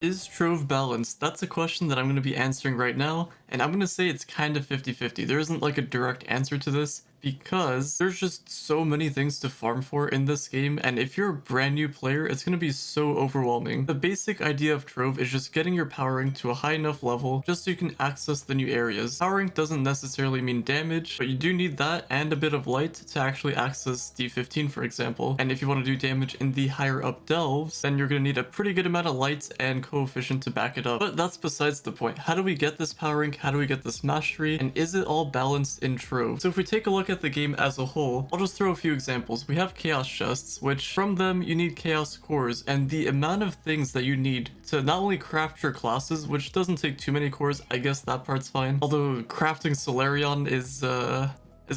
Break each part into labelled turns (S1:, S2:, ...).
S1: Is Trove balanced? That's a question that I'm going to be answering right now, and I'm going to say it's kind of 50-50. There isn't like a direct answer to this because there's just so many things to farm for in this game, and if you're a brand new player, it's going to be so overwhelming. The basic idea of Trove is just getting your power rank to a high enough level just so you can access the new areas. Power rank doesn't necessarily mean damage, but you do need that and a bit of light to actually access D15, for example. And if you want to do damage in the higher up delves, then you're going to need a pretty good amount of light and coefficient to back it up. But that's besides the point. How do we get this power rank? How do we get this mastery? And is it all balanced in Trove? So if we take a look at the game as a whole, I'll just throw a few examples. We have chaos chests, which from them you need chaos cores, and the amount of things that you need to not only craft your classes, which doesn't take too many cores, I guess that part's fine. Although crafting Solarion is a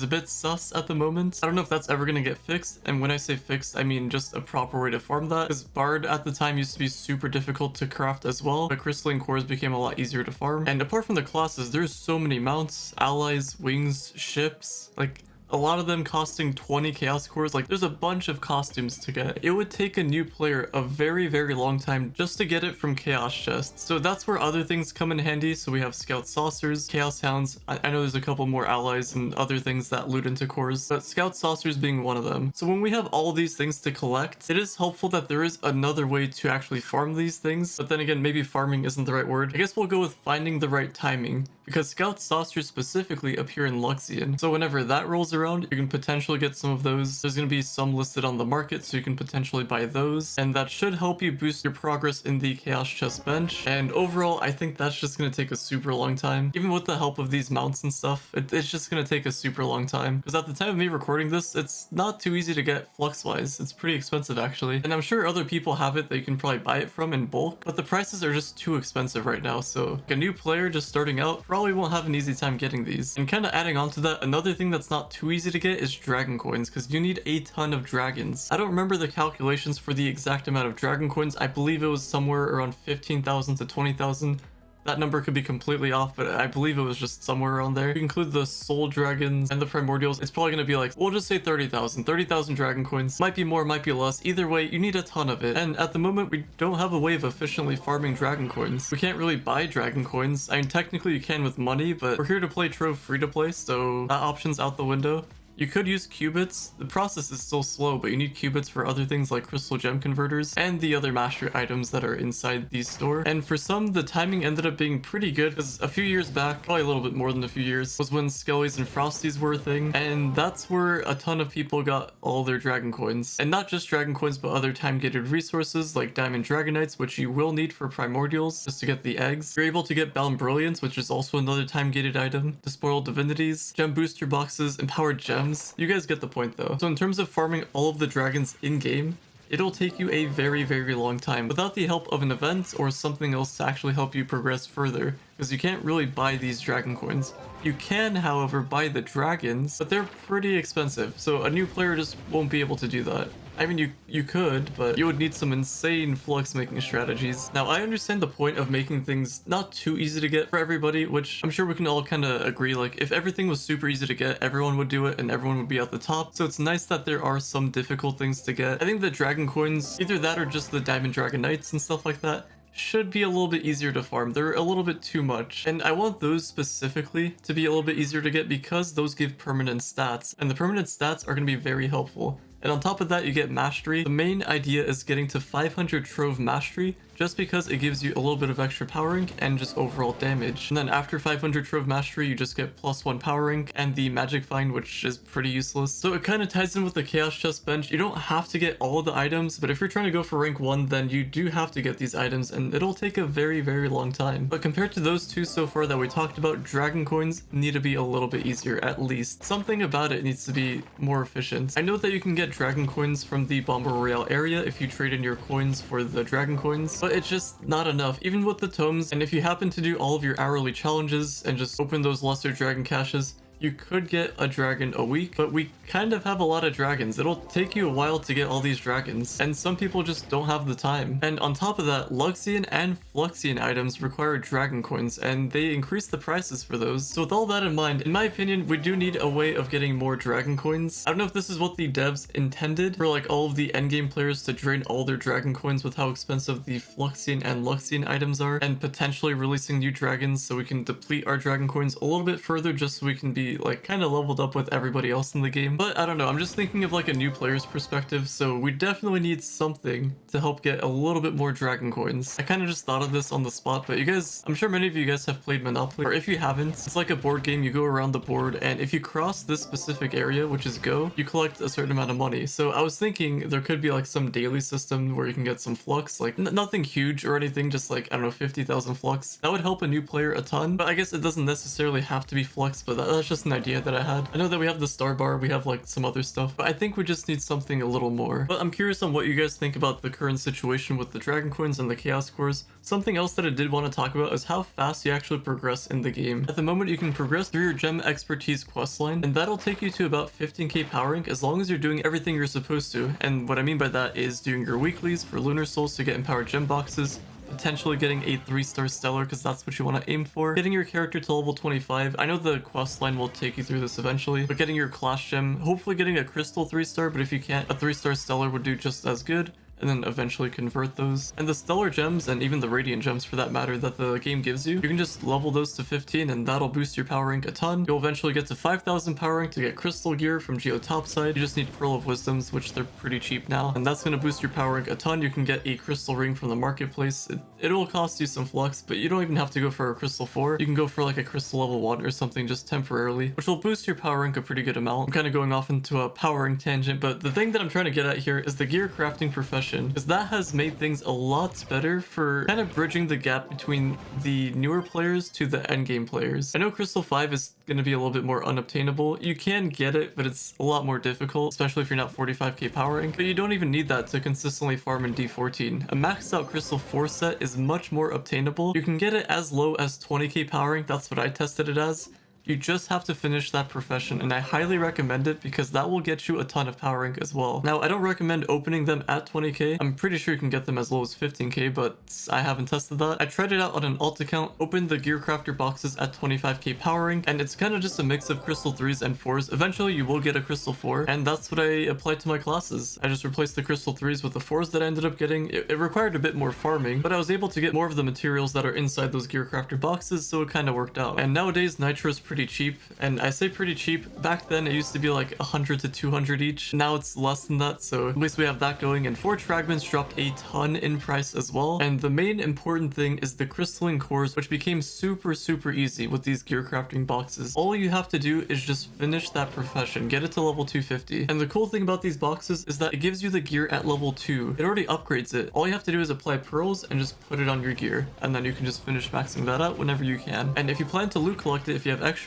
S1: bit sus at the moment. I don't know if that's ever gonna get fixed, and when I say fixed, I mean just a proper way to farm that, because Bard at the time used to be super difficult to craft as well, but crystalline cores became a lot easier to farm. And apart from the classes, there's so many mounts, allies, wings, ships, like a lot of them costing 20 chaos cores. Like, there's a bunch of costumes to get. It would take a new player a very long time just to get it from chaos chests. So that's where other things come in handy. So we have scout saucers, chaos hounds. I know there's a couple more allies and other things that loot into cores, but scout saucers being one of them. So when we have all these things to collect, it is helpful that there is another way to actually farm these things. But then again, maybe farming isn't the right word. I guess we'll go with finding the right timing, because scout saucers specifically appear in Luxian. So whenever that rolls around, you can potentially get some of those. There's going to be some listed on the market, so you can potentially buy those, and that should help you boost your progress in the chaos chest bench. And overall, I think that's just going to take a super long time. Even with the help of these mounts and stuff, it's just going to take a super long time, because at the time of me recording this, it's not too easy to get flux wise. It's pretty expensive actually, and I'm sure other people have it that you can probably buy it from in bulk, but the prices are just too expensive right now. So like, a new player just starting out probably won't have an easy time getting these. And kind of adding on to that, another thing that's not too easy to get is dragon coins, because you need a ton of dragons. I don't remember the calculations for the exact amount of dragon coins. I believe it was somewhere around 15,000 to 20,000. That number could be completely off, but I believe it was just somewhere around there. If you include the soul dragons and the primordials, it's probably going to be like, we'll just say 30,000. 30,000 dragon coins. Might be more, might be less. Either way, you need a ton of it. And at the moment, we don't have a way of efficiently farming dragon coins. We can't really buy dragon coins. I mean, technically you can with money, but we're here to play Trove free to play, so that option's out the window. You could use qubits. The process is still slow, but you need qubits for other things like crystal gem converters and the other mastery items that are inside the store. And for some, the timing ended up being pretty good, because a few years back, probably a little bit more than a few years, was when Skellies and Frosties were a thing, and that's where a ton of people got all their dragon coins. And not just dragon coins, but other time-gated resources like diamond dragonites, which you will need for primordials just to get the eggs. You're able to get bound brilliance, which is also another time-gated item, despoiled divinities, gem booster boxes, empowered gems. You guys get the point though. So in terms of farming all of the dragons in-game, it'll take you a very long time without the help of an event or something else to actually help you progress further, because you can't really buy these dragon coins. You can, however, buy the dragons, but they're pretty expensive, so a new player just won't be able to do that. I mean, you could, but you would need some insane flux making strategies. Now, I understand the point of making things not too easy to get for everybody, which I'm sure we can all kind of agree, like, if everything was super easy to get, everyone would do it and everyone would be at the top. So it's nice that there are some difficult things to get. I think the dragon coins, either that or just the diamond dragon knights and stuff like that, should be a little bit easier to farm. They're a little bit too much, and I want those specifically to be a little bit easier to get because those give permanent stats, and the permanent stats are going to be very helpful. And on top of that, you get mastery. The main idea is getting to 500 Trove mastery, just because it gives you a little bit of extra power rank and just overall damage. And then after 500 Trove mastery, you just get +1 power rank and the magic find, which is pretty useless. So it kind of ties in with the chaos chest bench. You don't have to get all of the items, but if you're trying to go for rank 1, then you do have to get these items, and it'll take a very long time. But compared to those two so far that we talked about, dragon coins need to be a little bit easier, at least. Something about it needs to be more efficient. I know that you can get dragon coins from the Bomber Royale area if you trade in your coins for the dragon coins, but it's just not enough, even with the tomes. And if you happen to do all of your hourly challenges and just open those lesser dragon caches, you could get a dragon a week, but we kind of have a lot of dragons. It'll take you a while to get all these dragons, and some people just don't have the time. And on top of that, Luxian and Fluxian items require dragon coins, and they increase the prices for those. So with all that in mind, in my opinion, we do need a way of getting more dragon coins. I don't know if this is what the devs intended for like all of the endgame players to drain all their dragon coins with how expensive the Fluxian and Luxian items are, and potentially releasing new dragons so we can deplete our dragon coins a little bit further just so we can be like kind of leveled up with everybody else in the game. But I don't know, I'm just thinking of like a new player's perspective, so we definitely need something to help get a little bit more dragon coins. I kind of just thought of this on the spot, but you guys, I'm sure many of you guys have played Monopoly, or if you haven't, it's like a board game. You go around the board, and if you cross this specific area, which is go, you collect a certain amount of money. So I was thinking there could be like some daily system where you can get some flux, like nothing huge or anything, just like, I don't know, 50,000 flux. That would help a new player a ton, but I guess it doesn't necessarily have to be flux, but that's just an idea that I had. I know that we have the star bar, we have like some other stuff, but I think we just need something a little more. But I'm curious on what you guys think about the current situation with the dragon coins and the chaos cores. Something else that I did want to talk about is how fast you actually progress in the game. At the moment, you can progress through your gem expertise questline, and that'll take you to about 15k power rank as long as you're doing everything you're supposed to. And what I mean by that is doing your weeklies for lunar souls to get empowered gem boxes, potentially getting a 3-star stellar because that's what you want to aim for, getting your character to level 25. I know the quest line will take you through this eventually, but getting your class gem, hopefully getting a crystal 3-star, but if you can't, a 3-star stellar would do just as good, and then eventually convert those. And the stellar gems, and even the radiant gems for that matter, that the game gives you, you can just level those to 15 and that'll boost your power rank a ton. You'll eventually get to 5,000 power rank to get crystal gear from Geo Topside. You just need Pearl of Wisdoms, which they're pretty cheap now, and that's going to boost your power rank a ton. You can get a crystal ring from the marketplace. It'll cost you some flux, but you don't even have to go for a crystal 4. You can go for like a crystal level 1 or something just temporarily, which will boost your power rank a pretty good amount. I'm kind of going off into a power rank tangent, but the thing that I'm trying to get at here is the gear crafting profession, because that has made things a lot better for kind of bridging the gap between the newer players to the endgame players. I know Crystal 5 is going to be a little bit more unobtainable. You can get it, but it's a lot more difficult, especially if you're not 45k power rank. But you don't even need that to consistently farm in D14. A maxed out Crystal 4 set is much more obtainable. You can get it as low as 20k power rank. That's what I tested it as. You just have to finish that profession, and I highly recommend it because that will get you a ton of power rank as well. Now, I don't recommend opening them at 20k. I'm pretty sure you can get them as low as 15k, but I haven't tested that. I tried it out on an alt account, opened the gear crafter boxes at 25k power rank, and it's kind of just a mix of crystal 3s and 4s. Eventually, you will get a crystal 4, and that's what I applied to my classes. I just replaced the crystal 3s with the 4s that I ended up getting. It required a bit more farming, but I was able to get more of the materials that are inside those gear crafter boxes, so it kind of worked out. And nowadays, Nitro is pretty cheap, and I say pretty cheap. Back then it used to be like 100 to 200 each. Now it's less than that, so at least we have that going. And forge fragments dropped a ton in price as well, and the main important thing is the crystalline cores, which became super easy with these gear crafting boxes. All you have to do is just finish that profession, get it to level 250. And the cool thing about these boxes is that it gives you the gear at level 2. It already upgrades it. All you have to do is apply pearls and just put it on your gear, and then you can just finish maxing that out whenever you can. And if you plan to loot collect it, if you have extras,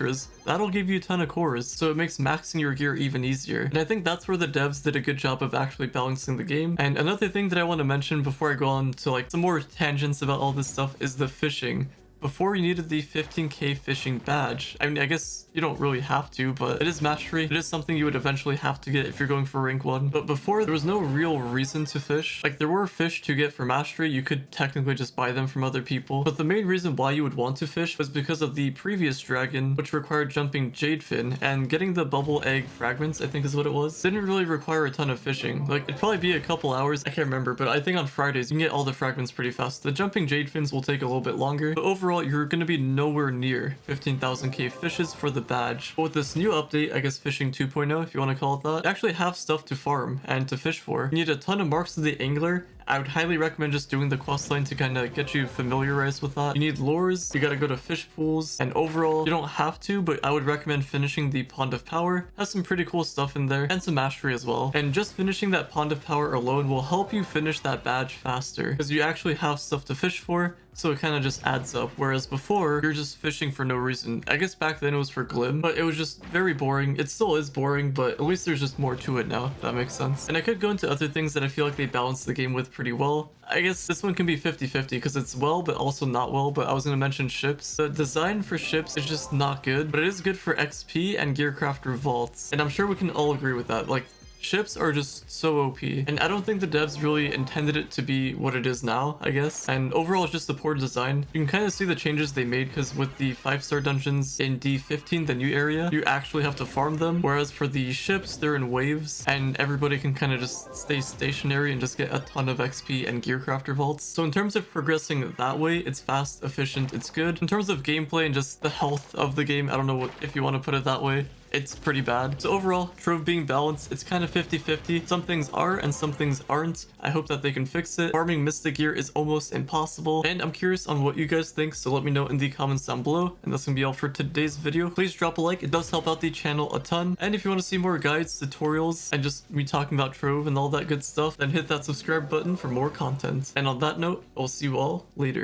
S1: that'll give you a ton of cores, so it makes maxing your gear even easier. And I think that's where the devs did a good job of actually balancing the game. And another thing that I want to mention before I go on to like some more tangents about all this stuff is the fishing. Before, you needed the 15k fishing badge. I mean, I guess you don't really have to, but it is mastery. It is something you would eventually have to get if you're going for rank 1. But before, there was no real reason to fish. Like, there were fish to get for mastery. You could technically just buy them from other people. But the main reason why you would want to fish was because of the previous dragon, which required jumping Jadefin, and getting the bubble egg fragments, I think is what it was, didn't really require a ton of fishing. Like, it'd probably be a couple hours. I can't remember, but I think on Fridays, you can get all the fragments pretty fast. The jumping Jadefins will take a little bit longer, but overall, you're going to be nowhere near 15,000k fishes for the badge. But with this new update, I guess fishing 2.0 if you want to call it that, you actually have stuff to farm and to fish for. You need a ton of marks of the angler. I would highly recommend just doing the questline to kind of get you familiarized with that. You need lures, you gotta go to fish pools, and overall, you don't have to, but I would recommend finishing the Pond of Power. Has some pretty cool stuff in there, and some mastery as well. And just finishing that Pond of Power alone will help you finish that badge faster, because you actually have stuff to fish for, so it kind of just adds up. Whereas before, you're just fishing for no reason. I guess back then it was for Glim, but it was just very boring. It still is boring, but at least there's just more to it now, if that makes sense. And I could go into other things that I feel like they balance the game with pretty well. I guess this one can be 50-50 because it's well but also not well, but I was going to mention ships. The design for ships is just not good, but it is good for XP and Gearcrafter vaults, and I'm sure we can all agree with that. Like, ships are just so OP, and I don't think the devs really intended it to be what it is now, I guess. And overall, it's just a poor design. You can kind of see the changes they made, because with the 5-star dungeons in D15, the new area, you actually have to farm them, whereas for the ships, they're in waves, and everybody can kind of just stay stationary and just get a ton of XP and Gearcrafter vaults. So in terms of progressing that way, it's fast, efficient, it's good. In terms of gameplay and just the health of the game, I don't know what if you want to put it that way, it's pretty bad. So overall, Trove being balanced, it's kind of 50-50. Some things are and some things aren't. I hope that they can fix it. Farming Mystic Gear is almost impossible, and I'm curious on what you guys think, so let me know in the comments down below. And that's gonna be all for today's video. Please drop a like, it does help out the channel a ton. And if you want to see more guides, tutorials, and just me talking about Trove and all that good stuff, then hit that subscribe button for more content. And on that note, I'll see you all later.